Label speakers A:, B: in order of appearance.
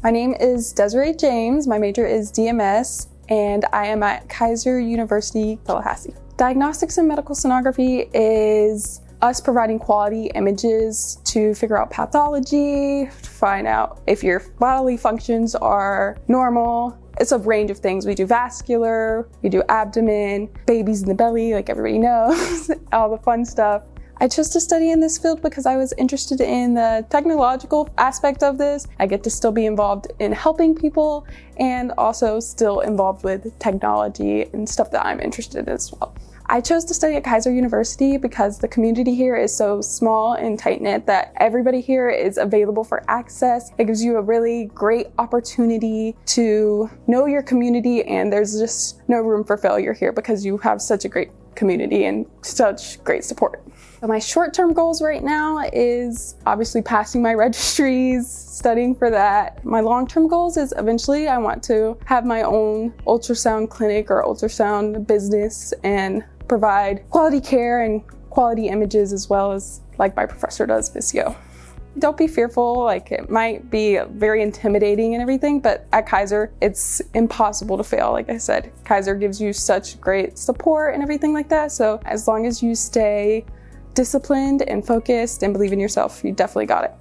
A: My name is Desiree James. My major is DMS, and I am at Keiser University Tallahassee. Diagnostics and Medical Sonography is us providing quality images to figure out pathology, to find out if your bodily functions are normal. It's a range of things. We do vascular, we do abdomen, babies in the belly, like everybody knows, all the fun stuff. I chose to study in this field because I was interested in the technological aspect of this. I get to still be involved in helping people and also still involved with technology and stuff that I'm interested in as well. I chose to study at Keiser University because the community here is so small and tight-knit that everybody here is available for access. It gives you a really great opportunity to know your community, and there's just no room for failure here because you have such a great community and such great support. So my short-term goals right now is obviously passing my registries, studying for that. My long-term goals is eventually I want to have my own ultrasound clinic or ultrasound business and provide quality care and quality images as well as like my professor does physio. Don't be fearful, like it might be very intimidating and everything, but at Keiser, it's impossible to fail. Like I said, Keiser gives you such great support and everything like that. So as long as you stay disciplined and focused and believe in yourself, you definitely got it.